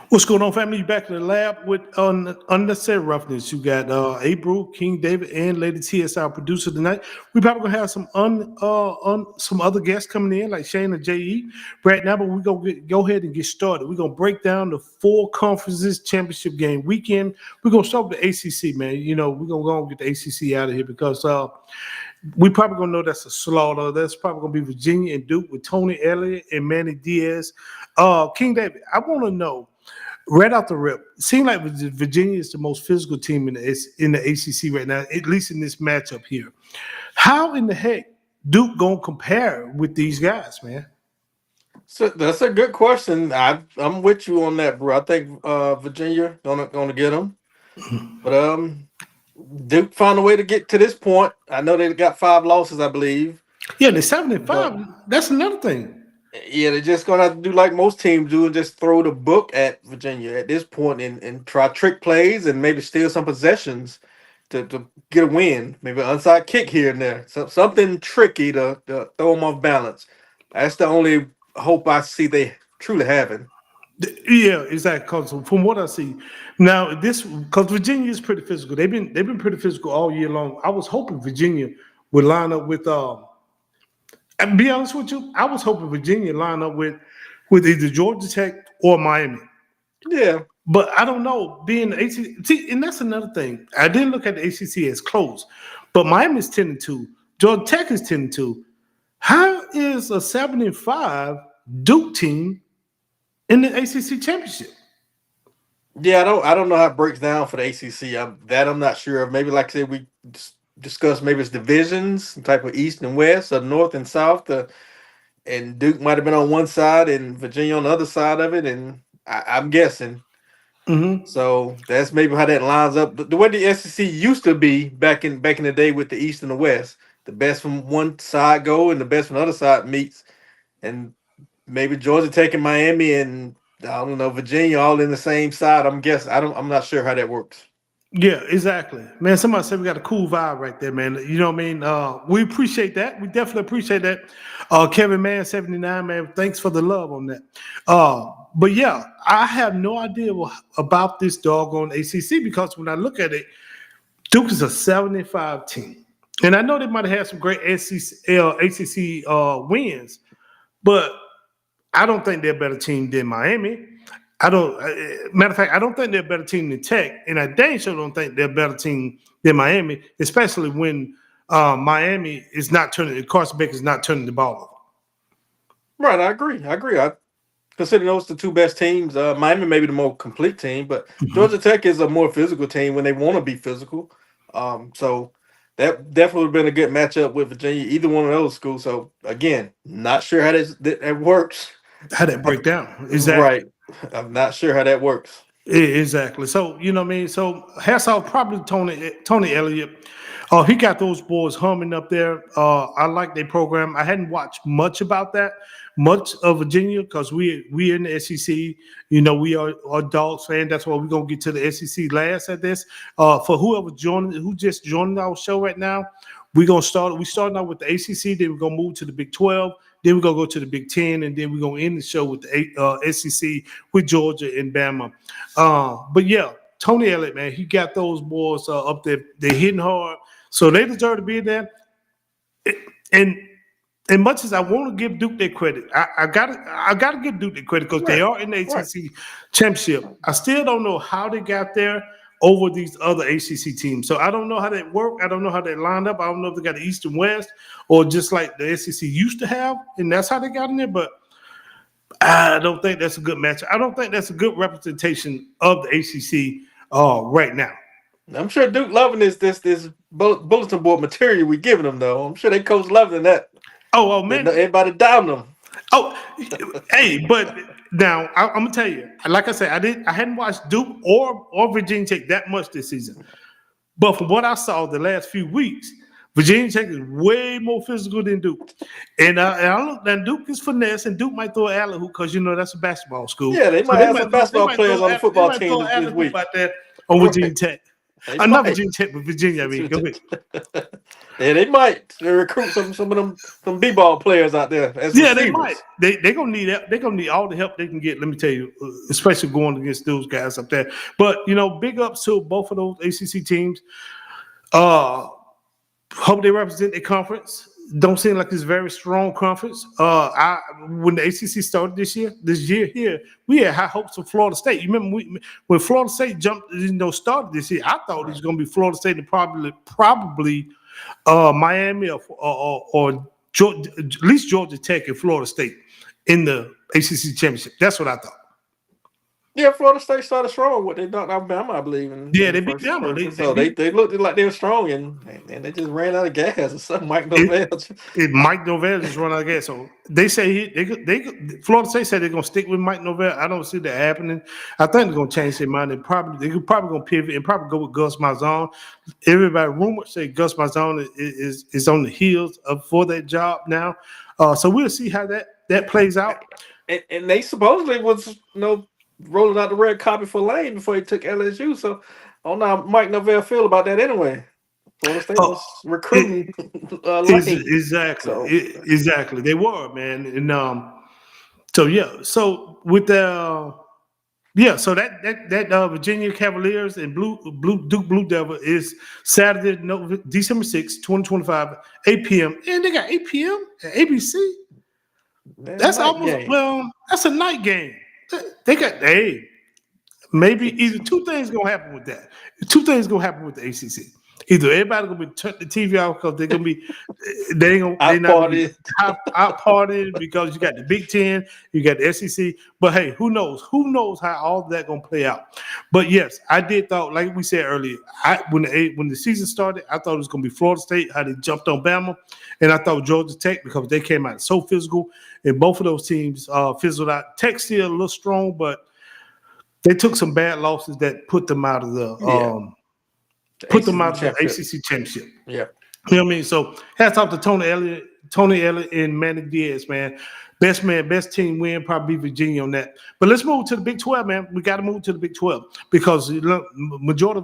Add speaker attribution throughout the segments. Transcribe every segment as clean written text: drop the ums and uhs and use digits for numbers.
Speaker 1: What's going on, family? You back in the lab with unnecessary roughness. You got April, King David, and Lady T as our producer tonight. We probably gonna have some other guests coming in like Shane and Je right now, but we're gonna go ahead and get started. We're gonna break down the four conferences championship game weekend. We're gonna start with the ACC, man. You know, we're gonna go and get the ACC out of here because we probably gonna know that's a slaughter. That's probably gonna be Virginia and Duke with Tony Elliott and Manny Diaz. King David, I want to know. Right out the rip, it seems like Virginia is the most physical team in the ACC right now, at least in this matchup here. How in the heck Duke gonna compare with these guys, man?
Speaker 2: So that's a good question. I'm with you on that, bro. I think Virginia gonna get them, but Duke found a way to get to this point. I know they got 5 losses, I believe.
Speaker 1: Yeah, they're 7-5.
Speaker 2: But
Speaker 1: That's another thing.
Speaker 2: yeah, they're just gonna have to do like most teams do and just throw the book at Virginia at this point and try trick plays and maybe steal some possessions to get a win. Maybe an onside kick here and there. Something tricky to throw them off balance. That's the only hope I see they truly having.
Speaker 1: Yeah, exactly. Because from what I see now, because Virginia is pretty physical. They've been pretty physical all year long. I was hoping Virginia would line up with. And be honest with you, I was hoping Virginia line up with either Georgia Tech or Miami.
Speaker 2: Yeah.
Speaker 1: But I don't know. Being the ACC, see, and that's another thing. I didn't look at the ACC as close, but Miami is 10-2. Georgia Tech is 10-2. How is a 7-5 Duke team in the ACC championship?
Speaker 2: Yeah, I don't know how it breaks down for the ACC. I'm not sure of. Maybe like I said, we discussed maybe it's divisions, some type of East and West, or North and South. And Duke might have been on one side and Virginia on the other side of it. And I'm guessing.
Speaker 1: Mm-hmm.
Speaker 2: So that's maybe how that lines up. The way the SEC used to be back in the day with the East and the West, the best from one side go and the best from the other side meets, and maybe Georgia taking Miami and I don't know Virginia all in the same side. I'm guessing. I'm not sure how that works.
Speaker 1: Yeah, exactly. Man, somebody said we got a cool vibe right there, man. You know what I mean? We appreciate that. We definitely appreciate that. Kevin Man 79, man, thanks for the love on that. But yeah, I have no idea about this doggone ACC because when I look at it, Duke is a 75 team. And I know they might have had some great ACC wins, but I don't think they're a better team than Miami. Matter of fact, I don't think they're a better team than Tech, and I dang sure don't think they're a better team than Miami, especially when Miami is not turning, Carson Beck is not turning the ball over.
Speaker 2: Right, I agree. I consider those the two best teams. Miami may be the more complete team, but Georgia Tech is a more physical team when they want to be physical. So that definitely would have been a good matchup with Virginia, either one of those schools. So again, not sure how that works.
Speaker 1: How that break down? Exactly.
Speaker 2: Right. I'm not sure how that works.
Speaker 1: Exactly. So you know what I mean. So hats off probably Tony Elliott. He got those boys humming up there. I like their program. I hadn't watched much about that, much of Virginia, because we in the SEC. You know, we are Dogs fan. That's why we're gonna get to the SEC last at this. For who just joined our show right now, we're gonna start. We starting out with the ACC, then we're gonna move to the Big 12. Then we're going to go to the Big 10, and then we're going to end the show with the SEC with Georgia and Bama. But, yeah, Tony Elliott, man, he got those boys up there. They're hitting hard. So they deserve to be there. And as much as I want to give Duke their credit, I gotta give Duke their credit because they are in the ACC championship. I still don't know how they got there over these other ACC teams. So I don't know how that worked. I don't know how they lined up. I don't know if they got the East and West or just like the SEC used to have, and that's how they got in there. But I don't think that's a good match. I don't think that's a good representation of the ACC right now.
Speaker 2: I'm sure Duke loving this bulletin board material we giving them, though. I'm sure they coach loving that.
Speaker 1: Oh man,
Speaker 2: everybody down them.
Speaker 1: Oh, hey, but now I'm gonna tell you, like I said, I hadn't watched Duke or Virginia Tech that much this season, but from what I saw the last few weeks, Virginia Tech is way more physical than Duke, and I look. And Duke is finesse, and Duke might throw an alley hoop because you know that's a basketball school.
Speaker 2: Yeah, they might have some basketball players on the football team this week
Speaker 1: out there on Virginia Tech. Not Virginia Tech, but Virginia. I mean, go ahead.
Speaker 2: Yeah, they might recruit some of them some b-ball players out there as
Speaker 1: Yeah, they
Speaker 2: receivers.
Speaker 1: might. They're gonna need that. They're gonna need all the help they can get. Let me tell you, especially going against those guys up there. But big ups to both of those ACC teams. Hope they represent their conference. Don't seem like it's a very strong conference. When the ACC started this year here, we had high hopes for Florida State. You remember when Florida State started this year? I thought it was going to be Florida State and probably Miami or Georgia, at least Georgia Tech and Florida State in the ACC championship. That's what I thought.
Speaker 2: Yeah, Florida State started strong. What they done Alabama, I believe.
Speaker 1: They beat Alabama.
Speaker 2: They looked like they were strong, and they just ran out of gas or something. Mike Norvell
Speaker 1: just run out of gas. So they say Florida State said they're gonna stick with Mike Norvell. I don't see that happening. I think they're gonna change their mind. They're probably gonna pivot and probably go with Gus Malzahn. Everybody rumors say Gus Malzahn is on the heels for that job now. So we'll see how that plays out.
Speaker 2: And they supposedly was rolling out the red carpet for Lane before he took LSU. So I don't know how Mike Norvell feel about that anyway. Florida State was recruiting Lane.
Speaker 1: Exactly. They were, man. And so with the so that Virginia Cavaliers and Duke Blue Devil is Saturday, December 6th, 2025, 8 p.m. And they got 8 p.m. at ABC. That's that's a night game. They got maybe either two things gonna happen with that. Two things gonna happen with the ACC. Either everybody gonna be turn the TV out because they're gonna be they're not gonna be out partying because you got the Big Ten, you got the SEC. But hey, who knows? Who knows how all of that gonna play out? But yes, I did thought, like we said earlier, when the season started, I thought it was gonna be Florida State, how they jumped on Bama, and I thought Georgia Tech because they came out so physical, and both of those teams fizzled out. Tech still a little strong, but they took some bad losses that put them out of the ACC championship.
Speaker 2: Yeah,
Speaker 1: you know what I mean. So hats off to Tony Elliott, and Manny Diaz, man. Best team win, probably Virginia on that. But let's move to the Big 12, man. We got to move to the Big 12 because majority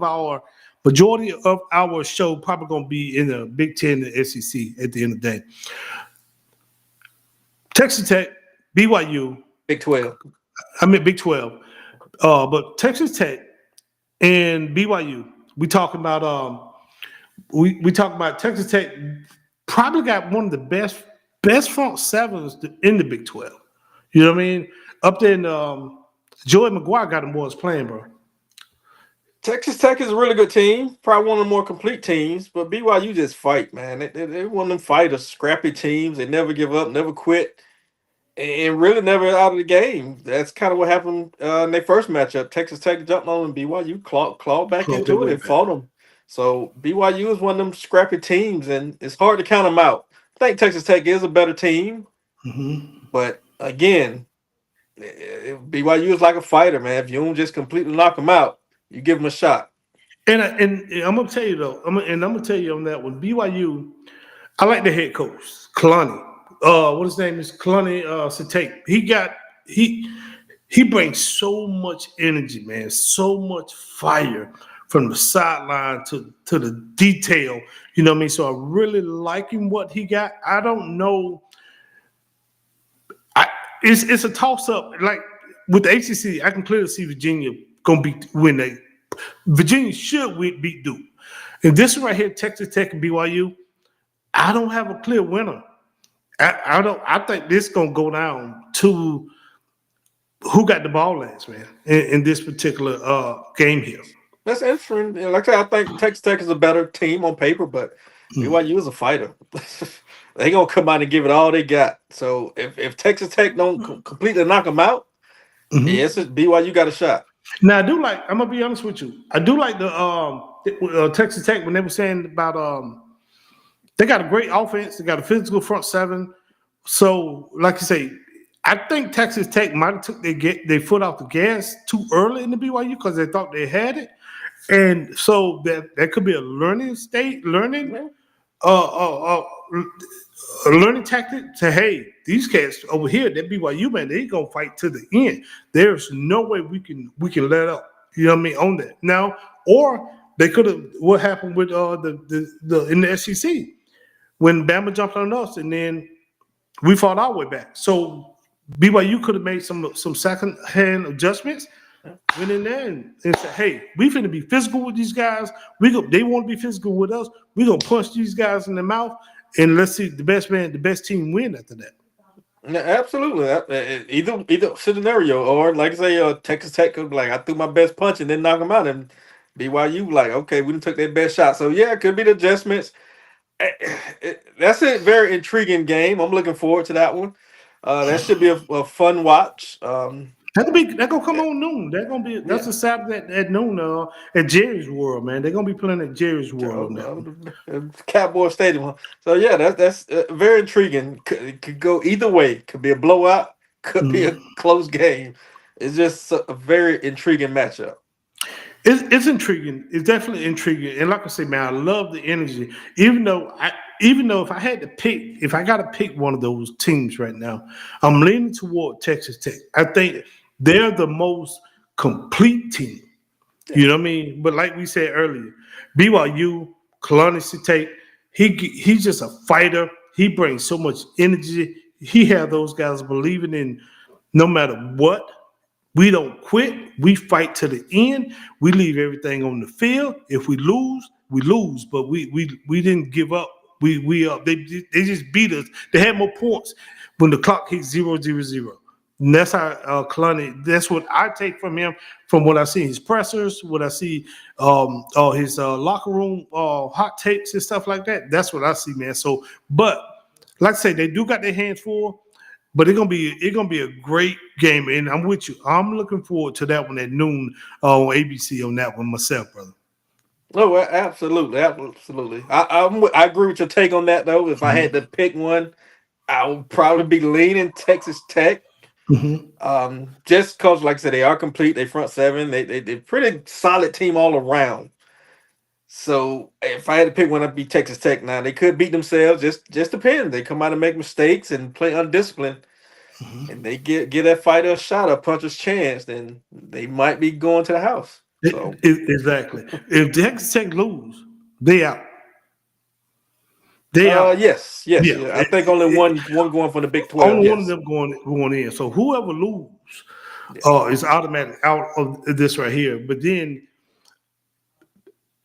Speaker 1: of our show probably gonna be in the Big 10 and SEC at the end of the day. Texas Tech, BYU,
Speaker 2: Big 12.
Speaker 1: I mean Big 12. But Texas Tech and BYU, we talking about we talk about Texas Tech probably got one of the best front sevens in the Big 12. You know what I mean? Up there in Joey McGuire got them boys playing, bro.
Speaker 2: Texas Tech is a really good team, probably one of the more complete teams, but BYU just fight, man. They're one of them fighters, scrappy teams. They never give up, never quit. And really never out of the game. That's kind of what happened in their first matchup. Texas Tech jumped on them, BYU clawed back into it and fought them. So BYU is one of them scrappy teams, and it's hard to count them out. I think Texas Tech is a better team, but again, BYU is like a fighter, man. If you don't just completely knock them out, you give them a shot.
Speaker 1: And I'm gonna tell you though, I'm gonna tell you on that one. BYU, I like the head coach, Kalani. What his name is, Kalani Sate. He brings so much energy, man, so much fire from the sideline to the detail. You know what I mean? So I really liking what he got. I don't know. It's a toss up. Like with the ACC, I can clearly see Virginia gonna win. Virginia should beat Duke. And this right here, Texas Tech and BYU, I don't have a clear winner. I think this gonna go down to who got the ball last, man, in this particular game here.
Speaker 2: That's interesting. Like I said, I think Texas Tech is a better team on paper, but BYU is a fighter. They gonna come out and give it all they got. So if Texas Tech don't completely knock them out, yes, BYU got a shot.
Speaker 1: Now I'm gonna be honest with you. I do like the Texas Tech when they were saying about they got a great offense. They got a physical front seven. So, like you say, I think Texas Tech might have took their foot off the gas too early in the BYU because they thought they had it, and so that could be a learning tactic to, hey, these cats over here, that BYU, man, they gonna fight to the end. There's no way we can let up. You know what I mean on that now, or They could have. What happened with the in the SEC when Bama jumped on us, and then we fought our way back. So BYU could have made some second hand adjustments. Went in there and said, "Hey, we finna be physical with these guys. They want to be physical with us. We gonna punch these guys in the mouth, and let's see the best team win after that."
Speaker 2: Yeah, absolutely. Either scenario, or like I say, Texas Tech could be like, I threw my best punch and then knock them out, and BYU like, okay, we done took their best shot. So yeah, it could be the adjustments. That's a very intriguing game. I'm looking forward to that one. That should be a fun watch.
Speaker 1: That gonna come on noon. That's
Speaker 2: Yeah.
Speaker 1: a Saturday at noon at Jerry's World, man. They're gonna be playing at Jerry's World on that one.
Speaker 2: Cowboy Stadium. So yeah, that's very intriguing. It could go either way. Could be a blowout. Could be a close game. It's just a very intriguing matchup.
Speaker 1: It's intriguing. It's definitely intriguing. And like I say, man, I love the energy. Even though if I got to pick one of those teams right now, I'm leaning toward Texas Tech. I think they're the most complete team. You know what I mean? But like we said earlier, BYU, Kalani State, he's just a fighter. He brings so much energy. He has those guys believing in no matter what. We don't quit. We fight to the end. We leave everything on the field. If we lose, we lose. But we didn't give up. They just beat us. They had more points when the clock hit 0-0-0. And that's how Kalani. That's what I take from him. From what I see his pressers, what I see his locker room hot takes and stuff like that. That's what I see, man. So, but like I say, they do got their hands full. But it's gonna be a great game, and I'm with you. I'm looking forward to that one at noon on ABC on that one myself, brother.
Speaker 2: Oh, absolutely, absolutely. I agree with your take on that though. If I had to pick one, I would probably be leaning Texas Tech. Just because, like I said, they are complete. They front seven. They're pretty solid team all around. So if I had to pick one, I'd be Texas Tech. Now they could beat themselves. Just depends. They come out and make mistakes and play undisciplined, and they get that fighter a shot, a puncher's chance, then they might be going to the house. So
Speaker 1: Exactly. If Texas Tech lose, they out. They out.
Speaker 2: yes.
Speaker 1: Yeah.
Speaker 2: I think only one going for the Big 12.
Speaker 1: Only one of
Speaker 2: Yes.
Speaker 1: them going in. So whoever lose is automatic out of this right here. But then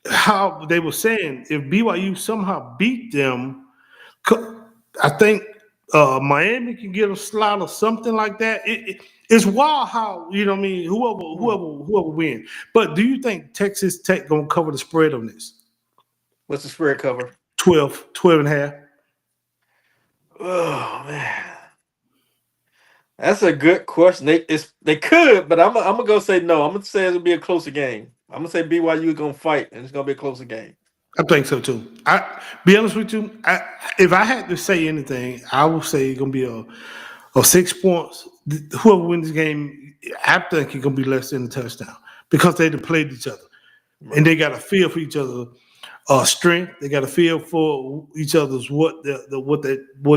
Speaker 1: how they were saying if BYU somehow beat them, I think Miami can get a slot or something like that. It's wild how, you know what I mean, whoever win. But do you think Texas Tech gonna cover the spread on this?
Speaker 2: What's the spread cover?
Speaker 1: 12 and a half.
Speaker 2: Oh man, that's a good question. They could, but I'm gonna go say no. I'm gonna say it'll be a closer game. I'm gonna say BYU is gonna fight, and it's gonna be a closer game.
Speaker 1: I think so too. I be honest with you. If I had to say anything, I would say it's gonna be a 6 points. Whoever wins the game, I think it's gonna be less than a touchdown because they done played each other and they got a feel for each other. Strength. They got a feel for each other's what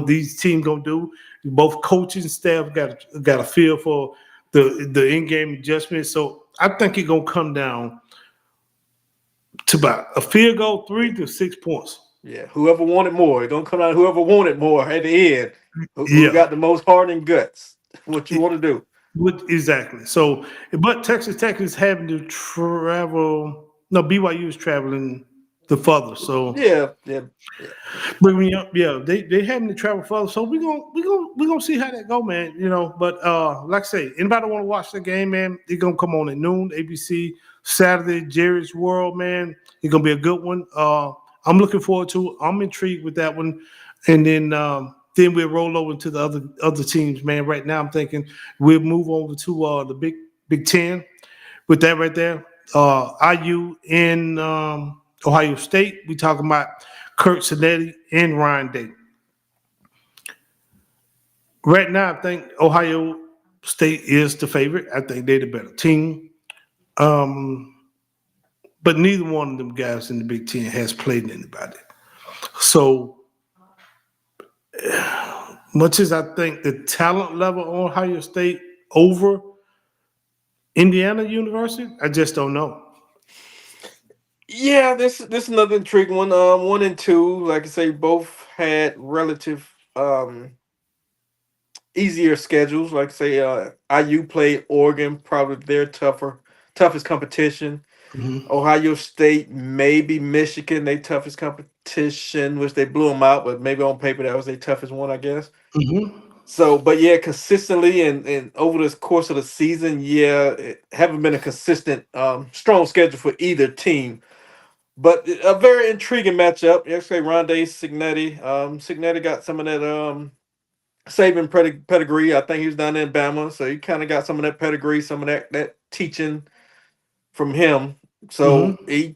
Speaker 1: these teams gonna do. Both coaches and staff got a feel for the in game adjustments. So I think it's gonna come down to about a field goal, 3 to 6 points.
Speaker 2: Yeah, whoever wanted more, it's gonna come out. Whoever wanted more at the end, who got the most heart and guts. What you want to do?
Speaker 1: Exactly. So, but Texas Tech is having to travel. No, BYU is traveling the further. So
Speaker 2: yeah.
Speaker 1: But they having to travel further. So we gonna see how that go, man. You know, but like I say, anybody want to watch the game, man? It's gonna come on at noon, ABC Saturday, Jerry's World, man. It's gonna be a good one. I'm looking forward to it. I'm intrigued with that one, and then we'll roll over to the other teams, man. Right now, I'm thinking we'll move over to the Big Ten with that right there. IU in Ohio State. We talking about Kurt Cinetti and Ryan Day. Right now, I think Ohio State is the favorite. I think they're the better team. But neither one of them guys in the Big Ten has played anybody. So, much as I think the talent level on Ohio State over Indiana University, I just don't know.
Speaker 2: Yeah, this is another intriguing one. 1 and 2, like I say, both had relative easier schedules. Like say, IU played Oregon, probably their toughest competition.
Speaker 1: Mm-hmm.
Speaker 2: Ohio State, maybe Michigan, they toughest competition, which they blew them out, but maybe on paper that was their toughest one, I guess.
Speaker 1: Mm-hmm.
Speaker 2: So, but yeah, consistently and over the course of the season, yeah, it haven't been a consistent, strong schedule for either team. But a very intriguing matchup. Yesterday, Rondé Signetti. Signetti got some of that saving pedigree. I think he was down there in Bama, so he kind of got some of that pedigree, some of that teaching from him. So
Speaker 1: Mm-hmm.
Speaker 2: he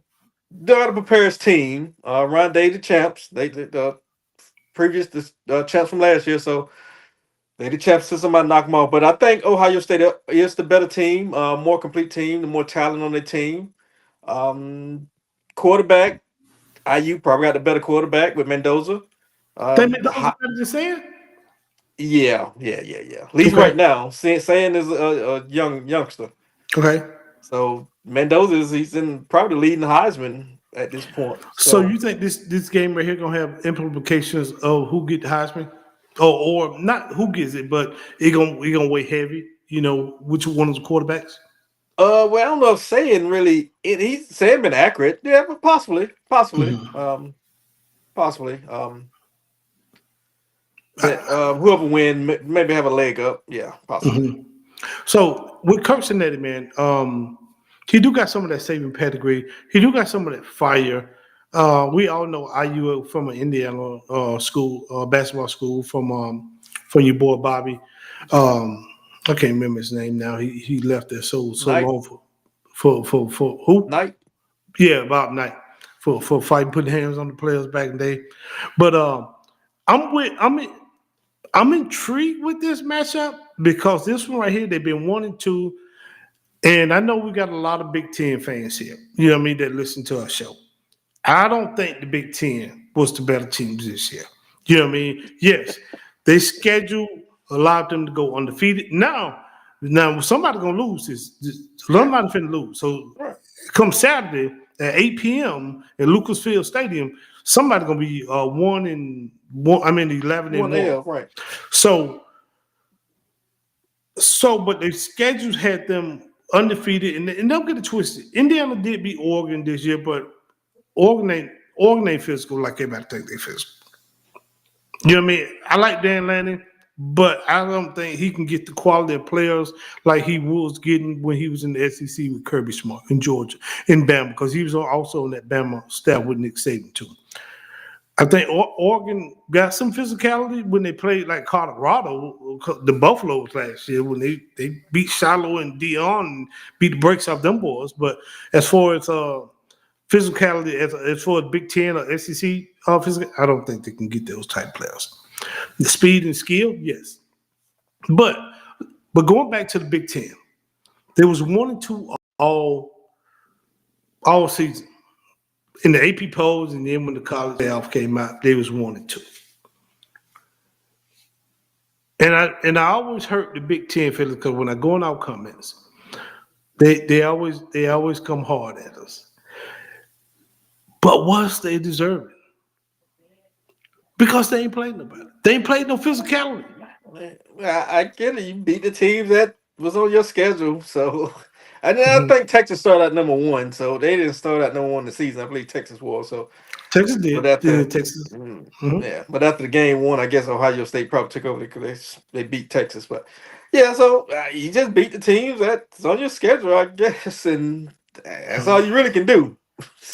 Speaker 2: got to prepare his team. Rondé the champs. They the previous champs from last year. So they the champs. So somebody knock them off. But I think Ohio State is the better team, more complete team, the more talent on the team. Um, Quarterback. IU probably got the better quarterback with Mendoza.
Speaker 1: Think Mendoza
Speaker 2: Hot,
Speaker 1: better than saying?
Speaker 2: yeah. At least
Speaker 1: Okay.
Speaker 2: right now, saying is a youngster.
Speaker 1: Okay.
Speaker 2: So Mendoza he's in probably leading the Heisman at this point.
Speaker 1: So
Speaker 2: So
Speaker 1: you think this game right here gonna have implications of who get the Heisman, or not who gets it, but it gonna weigh heavy. You know, which one of the quarterbacks?
Speaker 2: well, I don't know if saying really he's saying been accurate. Yeah, but possibly,
Speaker 1: Mhm.
Speaker 2: possibly. But whoever win maybe have a leg up. Yeah, possibly.
Speaker 1: Mhm. So with Kirk Cinetti, man, he do got some of that saving pedigree. He do got some of that fire. We all know IU from an Indiana school, basketball school from your boy Bobby. Um, I can't remember his name now. He left there so
Speaker 2: Night,
Speaker 1: long for who?
Speaker 2: night.
Speaker 1: Yeah, Bob Knight for fighting, putting hands on the players back in the day. But I'm with I'm intrigued with this matchup because this one right here, they've been 1 and 2. And I know we got a lot of Big Ten fans here, you know what I mean, that listen to our show. I don't think the Big Ten was the better teams this year. You know what I mean? Yes, they schedule allowed them to go undefeated. Now somebody's gonna lose this.
Speaker 2: Yeah,
Speaker 1: Somebody's finna lose. So
Speaker 2: right.
Speaker 1: come Saturday at 8 p.m. at Lucasfield Stadium, somebody's gonna be 1 and 1. I mean 11 and 1.
Speaker 2: 1 L, right.
Speaker 1: So but the schedules had them undefeated, and don't get it twisted. Indiana did beat Oregon this year, but Oregon ain't physical like everybody think they physical. You know what I mean? I like Dan Lanning, but I don't think he can get the quality of players like he was getting when he was in the SEC with Kirby Smart in Georgia, in Bama, because he was also on that Bama staff with Nick Saban too. I think Oregon got some physicality when they played like Colorado, the Buffaloes last year when they beat Shiloh and Dion and beat the brakes off them boys. But as far as physicality, as far as Big Ten or SEC physical, I don't think they can get those type players. The speed and skill, yes, but going back to the Big Ten, there was 1 and 2 all season in the AP polls, and then when the college playoff came out, they was 1 and 2. And I always hurt the Big Ten fellas because when I go in our comments, they always come hard at us. But what's they deserving? Because they ain't played nobody. They ain't played no physicality.
Speaker 2: I get it. You beat the teams that was on your schedule. So, and then I
Speaker 1: Mhm.
Speaker 2: think Texas started at number 1. So they didn't start at number 1 the season. I believe Texas was. So,
Speaker 1: Texas
Speaker 2: but
Speaker 1: did.
Speaker 2: after,
Speaker 1: Texas.
Speaker 2: mm,
Speaker 1: Mhm.
Speaker 2: yeah, but after the game 1, I guess Ohio State probably took over because they beat Texas. But yeah, so you just beat the teams that's on your schedule, I guess, and that's all you really can do.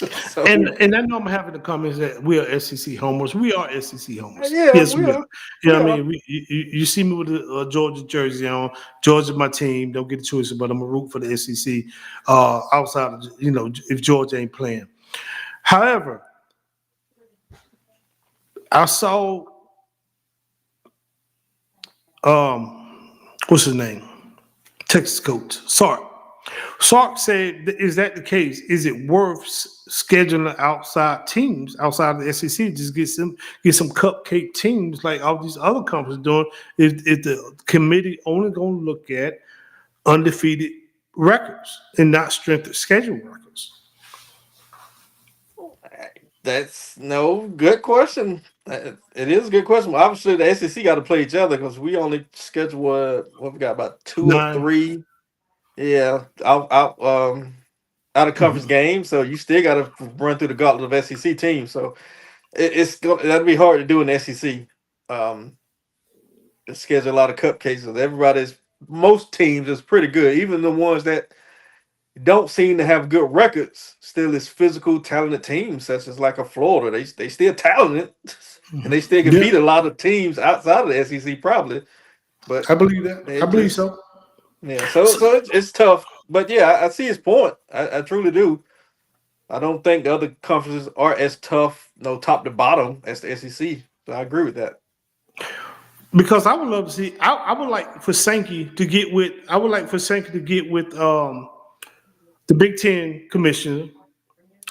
Speaker 1: And
Speaker 2: So
Speaker 1: and I know I'm having the comments that we are SEC homers. We are SEC homers.
Speaker 2: yeah,
Speaker 1: Yes,
Speaker 2: we
Speaker 1: we are.
Speaker 2: are.
Speaker 1: You know
Speaker 2: We
Speaker 1: what I
Speaker 2: are.
Speaker 1: mean? You see me with the Georgia jersey on. Georgia's my team. Don't get the choice, but I'm a root for the SEC. Outside of if Georgia ain't playing. However, I saw what's his name? Texas coach Sark. Sark said, "Is that the case? Is it worth scheduling outside teams outside of the SEC? Just get some cupcake teams like all these other conferences doing? If the committee only going to look at undefeated records and not strength of schedule records?"
Speaker 2: That's no good question. It is a good question. Well, obviously, the SEC got to play each other because we only schedule what we got about two or
Speaker 1: 9.
Speaker 2: three. Yeah, out of conference
Speaker 1: Mhm.
Speaker 2: games. So you still got to run through the gauntlet of SEC teams. So that'd be hard to do in the SEC. Um, schedule a lot of cupcakes. Most teams is pretty good. Even the ones that don't seem to have good records still is physical, talented teams, such as like a Florida. They still talented, and they still can
Speaker 1: Yeah,
Speaker 2: beat a lot of teams outside of the SEC probably. But
Speaker 1: I believe that. I
Speaker 2: it
Speaker 1: believe
Speaker 2: just
Speaker 1: so.
Speaker 2: yeah. So it's tough. But yeah, I see his point. I truly do. I don't think the other conferences are as tough, no top to bottom, as the SEC. So I agree with that.
Speaker 1: Because I would love to see. I would like for Sankey to get with. I would like for Sankey to get with the Big Ten commissioner,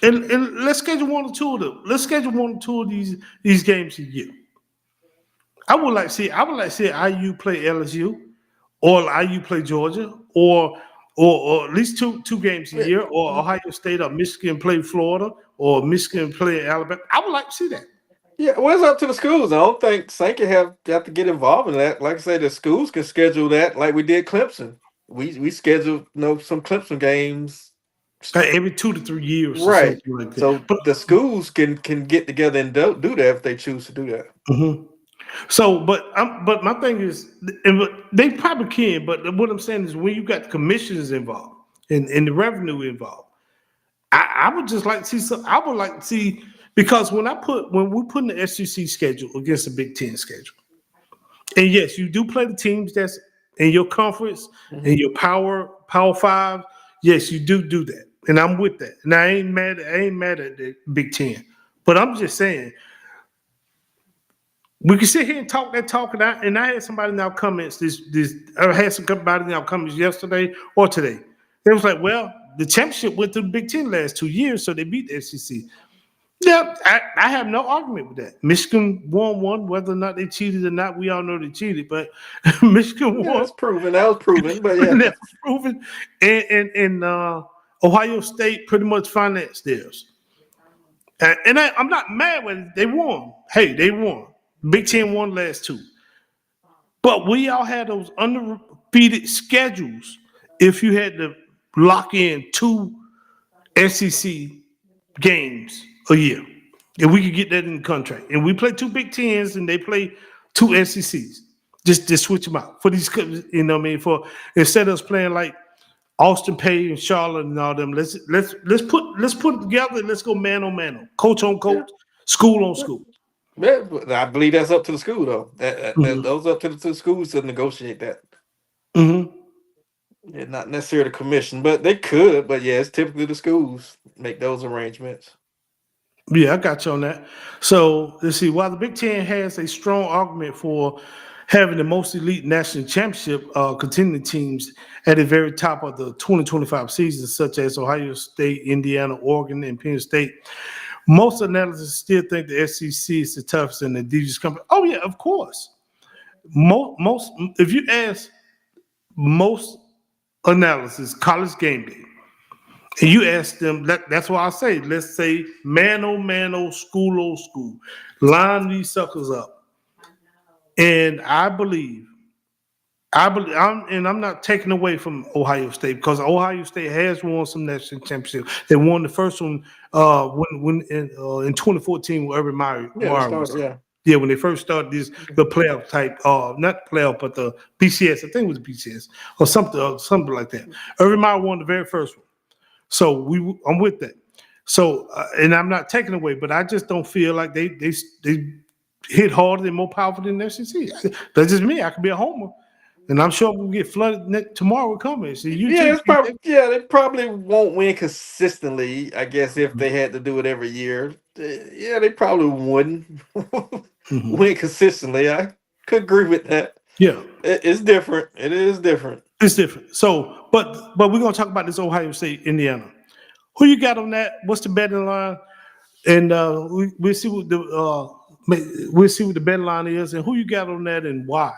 Speaker 1: and let's schedule one or two of them. Let's schedule one or two of these games a year. I would like to see. I would like to see IU play LSU, or IU play Georgia, or at least two games a
Speaker 2: Yeah.
Speaker 1: year, or Ohio State or Michigan play Florida, or Michigan play Alabama. I would like to see that.
Speaker 2: Yeah, well, it's up to the schools. I don't think Sankey have to get involved in that. Like I say, the schools can schedule that, like we did Clemson. We scheduled some Clemson games,
Speaker 1: Every 2 to 3 years or
Speaker 2: right?
Speaker 1: something like that.
Speaker 2: So
Speaker 1: But
Speaker 2: the schools can get together and do that if they choose to do that.
Speaker 1: mhm. So, but my thing is, they probably can. But what I'm saying is, when you got the commissioners involved and the revenue involved, I would just like to see some. I would like to see, because when we put in the SEC schedule against the Big Ten schedule, and yes, you do play the teams that's in your conference
Speaker 2: Hmm.
Speaker 1: and your power five. Yes, you do that, and I'm with that. And I ain't mad. I ain't mad at the Big Ten, but I'm just saying we can sit here and talk that talk, and I had somebody in our comments I had somebody in our comments yesterday or today. It was like, well, the championship went through the Big Ten last 2 years, so they beat the SEC. Yeah, I have no argument with that. Michigan won one, whether or not they cheated or not, we all know they cheated, but Michigan
Speaker 2: Yeah,
Speaker 1: won.
Speaker 2: that's proven. That was proven. But yeah,
Speaker 1: And that was proven. And Ohio State pretty much financed theirs. I'm not mad with it. They won. Hey, they won. Big Ten won last two. But we all had those undefeated schedules if you had to lock in two SEC games a year. If we could get that in the contract. And we play two Big Tens and they play two SECs. Just switch them out for these, you know what I mean? For instead of us playing like Austin Pay and Charlotte and all them, let's put it together and let's go man on man, coach on
Speaker 2: yeah.
Speaker 1: coach, school on school.
Speaker 2: Yeah, but I believe that's up to the school though.
Speaker 1: Mm-hmm.
Speaker 2: Those up to the schools to negotiate that.
Speaker 1: Mm-hmm.
Speaker 2: Yeah, not necessarily the commission, but they could. But yeah, it's typically the schools make those arrangements.
Speaker 1: Yeah, I got you on that. So let's see. While the Big Ten has a strong argument for having the most elite national championship contending teams at the very top of the 2025 season, such as Ohio State, Indiana, Oregon, and Penn State, most analysts still think the SEC is the toughest and the deepest company. Oh yeah, of course. Most if you ask most analysis, college game day, and you ask them, that's why I say, let's say man, oh, school. Line these suckers up. And I'm not taking away from Ohio State because Ohio State has won some national championships. They won the first one when in 2014 when Urban
Speaker 2: Yeah, they
Speaker 1: Meyer was
Speaker 2: started. Yeah.
Speaker 1: yeah, when they first started the playoff type, not playoff, but the BCS. I think it was the BCS or something like that. Urban Meyer won the very first one. So I'm with that. So and I'm not taking away, but I just don't feel like they hit harder and more powerful than the SEC. That's just me. I could be a homer, and I'm sure we'll get flooded tomorrow with comments. And you
Speaker 2: Yeah,
Speaker 1: too.
Speaker 2: it's probably they probably won't win consistently. I guess if they had to do it every year, yeah, they probably wouldn't
Speaker 1: Mhm.
Speaker 2: win consistently. I could agree with that.
Speaker 1: Yeah,
Speaker 2: It's different. It is different.
Speaker 1: it's different. So, but we're gonna talk about this Ohio State, Indiana. Who you got on that? What's the betting line? And we'll see what we'll see what the betting line is, and who you got on that, and why.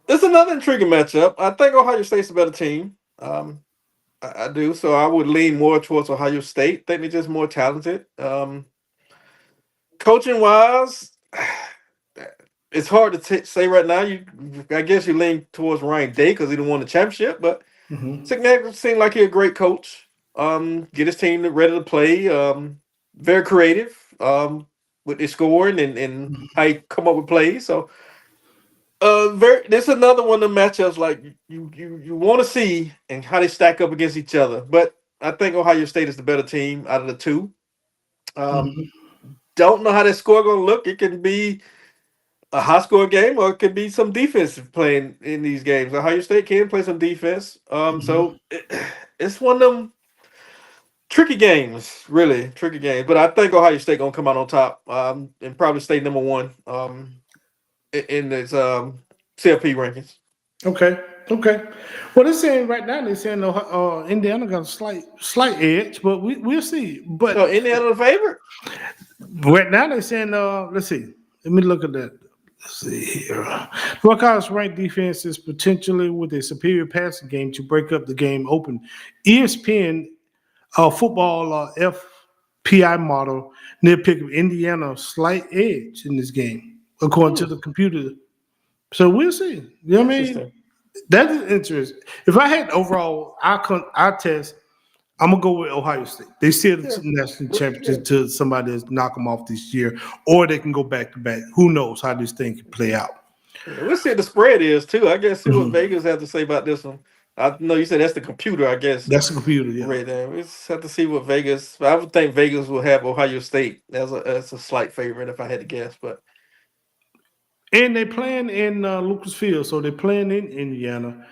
Speaker 2: It's another intriguing matchup. I think Ohio State's a better team. I do. So I would lean more towards Ohio State. I think they're just more talented. Coaching wise, it's hard to say right now. I guess you lean towards Ryan Day because he didn't won the championship, but
Speaker 1: Mhm.
Speaker 2: Signac seemed like he's a great coach. Get his team ready to play. Very creative. With his scoring and how he come up with plays. So very. This is another one of the matchups like you want to see and how they stack up against each other. But I think Ohio State is the better team out of the two. Um,
Speaker 1: Mhm.
Speaker 2: don't know how that score going to look. It can be a high score game or it could be some defense playing in these games. Ohio State can play some defense.
Speaker 1: Mhm.
Speaker 2: It's one of them tricky games, really tricky games. But I think Ohio State gonna come out on top. And probably stay number one. In its CFP rankings.
Speaker 1: Okay. Okay. Well, they're saying right now they're saying Indiana got a slight edge, but we'll see.
Speaker 2: So
Speaker 1: But
Speaker 2: Indiana the favorite.
Speaker 1: right now they're saying let's see. Let me look at that. Let's see here. Buckeyes ranked defenses potentially with a superior passing game to break up the game open. ESPN football FPI model nitpick of Indiana slight edge in this game according to
Speaker 2: Hmm,
Speaker 1: the computer. So we'll see. You know what I mean?
Speaker 2: interesting.
Speaker 1: That is interesting. If I had overall, I test. I'm gonna go with Ohio State. They still
Speaker 2: Yeah,
Speaker 1: the national
Speaker 2: yeah.
Speaker 1: championship to somebody that's knock them off this year, or they can go back to back. Who knows how this thing can play out?
Speaker 2: Yeah, we'll see what the spread is too. I guess see what
Speaker 1: Mhm.
Speaker 2: Vegas has to say about this one. I know you said that's the computer. I guess
Speaker 1: That's the computer, yeah.
Speaker 2: right there. We just have to see what Vegas. I would think Vegas will have Ohio State as a slight favorite if I had to guess. But
Speaker 1: And they playing in Lucas Field, so they're playing in Indiana.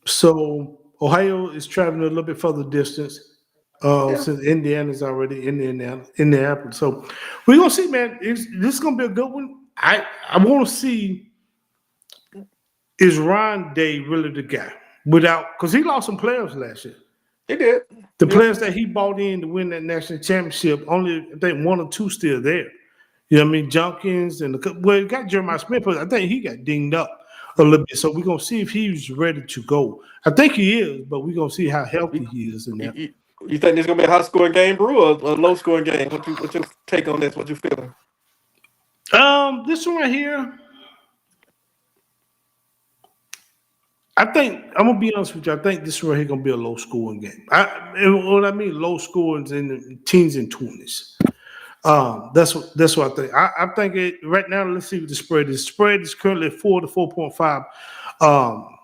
Speaker 1: So Ohio is traveling a little bit further distance
Speaker 2: yeah,
Speaker 1: since Indiana's already in Indianapolis. So we're gonna see, man. This is gonna be a good one. I want to see is Ron Day really the guy without because he lost some players last year.
Speaker 2: he did.
Speaker 1: The
Speaker 2: Yeah,
Speaker 1: players that he bought in to win that national championship, only I think one or two still there. You know what I mean? Junkins and well, you got Jeremiah Smith, but I think he got dinged up a little bit. So we're gonna see if he's ready to go. I think he is, but we're gonna see how healthy
Speaker 2: you,
Speaker 1: he is in
Speaker 2: you,
Speaker 1: there.
Speaker 2: you you think there's gonna be a high scoring game, Brew, or a low scoring game? What's your take on this? What you feeling?
Speaker 1: This one right here, I think I'm gonna be honest with you. I think this one right here gonna be a low scoring game. And what I mean low scoring is in the teens and twenties. That's what I think. I think it right now. Let's see what the spread is. Spread is currently 4 to 4.5. Um,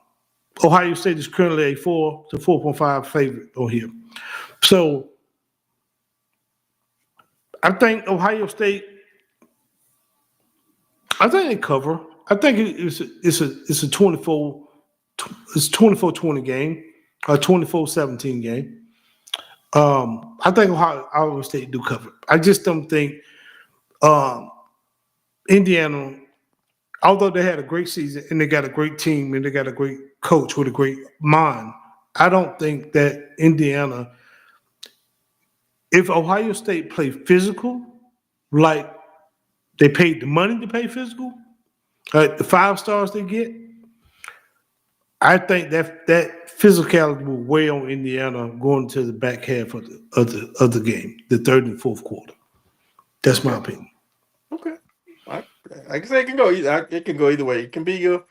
Speaker 1: Ohio State is currently a 4 to 4.5 favorite on here. So I think Ohio State. I think they cover. I think it's a 24-20 game, a 24-17 game. I think Ohio State do cover. I just don't think um, Indiana, although they had a great season and they got a great team and they got a great coach with a great mind, I don't think that Indiana, if Ohio State play physical, like they paid the money to play physical, the 5 stars they get, I think that physicality will weigh on Indiana going to the back half of the game, the third and fourth quarter. That's my
Speaker 2: Okay,
Speaker 1: opinion.
Speaker 2: okay. I, I can say it can go either. It can go either way. It can be a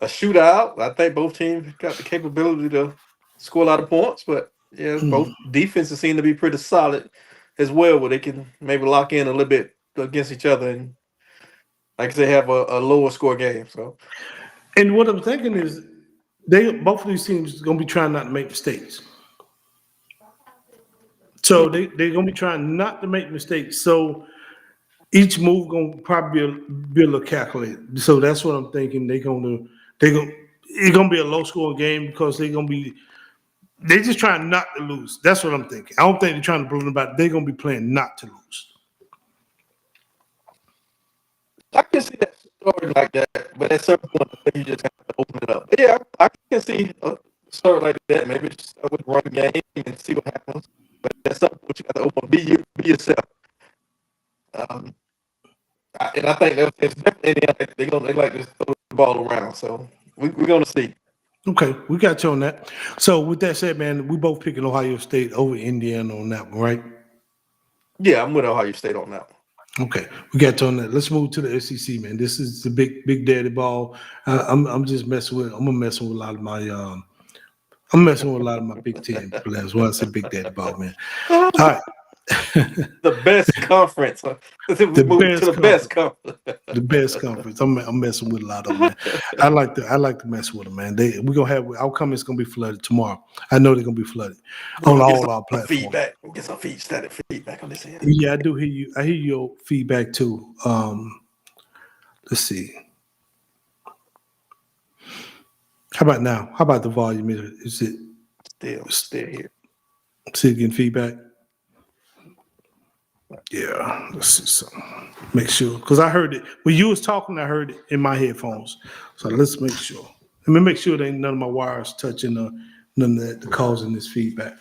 Speaker 2: shootout. I think both teams got the capability to score a lot of points, but yeah, both
Speaker 1: Mhm.
Speaker 2: defenses seem to be pretty solid as well, where they can maybe lock in a little bit against each other and like I say, have a lower score game. So
Speaker 1: And what I'm thinking is, they both of these teams are gonna be trying not to make mistakes. So they're gonna be trying not to make mistakes. So each move gonna probably be a little calculated. So that's what I'm thinking. They gonna it's gonna be a low scoring game because they're just trying not to lose. That's what I'm thinking. I don't think they're trying to prove about. They're gonna be playing not to lose.
Speaker 2: I can see that story like that, but at some point, I think you just have to open it up. But yeah, I can see a story like that. Maybe just start with run game and see what happens. But at some point, you got to open, be yourself. Um, and I think it's definitely they like to throw the ball around. So we're gonna see.
Speaker 1: Okay, we got you on that. So with that said, man, we both picking Ohio State over Indiana on that one, right?
Speaker 2: Yeah, I'm with Ohio State on that one.
Speaker 1: Okay, we got you on that. Let's move to the SEC, man. This is the big daddy ball. I'm just messing with. I'm messing with a lot of my. I'm messing with a lot of my Big Ten players. When I say big daddy ball, man. All right.
Speaker 2: The best conference. We move to the best conference.
Speaker 1: The best conference. I'm messing with a lot of them, man. I like to mess with them, man. We're gonna have our comments gonna be flooded tomorrow. I know they're gonna be flooded on all our platforms.
Speaker 2: Feedback. Get some static feedback on this end.
Speaker 1: Yeah, I do hear you. I hear your feedback too. Let's see. How about now? How about the volume? Is it
Speaker 2: Still here?
Speaker 1: Still getting feedback? Yeah, let's see something. Make sure, because I heard it when you was talking. I heard it in my headphones. So let's make sure. Let me make sure there ain't none of my wires touching none of that causing this feedback.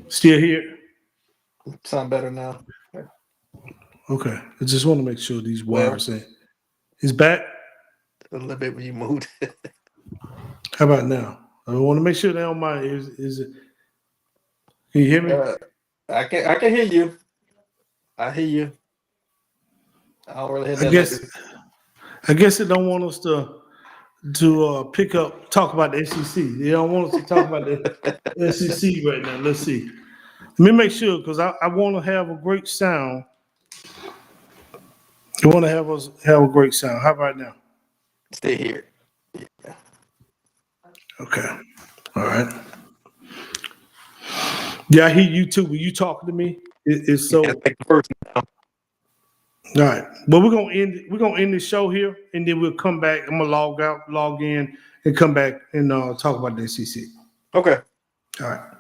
Speaker 1: Still here?
Speaker 2: Sound better now?
Speaker 1: Okay. I just want to make sure these wires ain't. It's back?
Speaker 2: A little bit when you moved.
Speaker 1: How about now? I want to make sure they on my ears. Is it? Can you hear me?
Speaker 2: I can hear you. I hear you. I don't really hear that.
Speaker 1: I guess they don't want us to talk about the SEC. They don't want us to talk about the SEC right now. Let's see. Let me make sure, because I want to have a great sound. I want to have us have a great sound. How about now?
Speaker 2: Stay here. Yeah.
Speaker 1: Okay. All right. Yeah, I hear you too. When you talking to me, it's so.
Speaker 2: Yeah, take the first now.
Speaker 1: All right. Well, we're gonna end this show here, and then we'll come back. I'm gonna log out, log in, and come back and talk about the SEC.
Speaker 2: Okay.
Speaker 1: All right.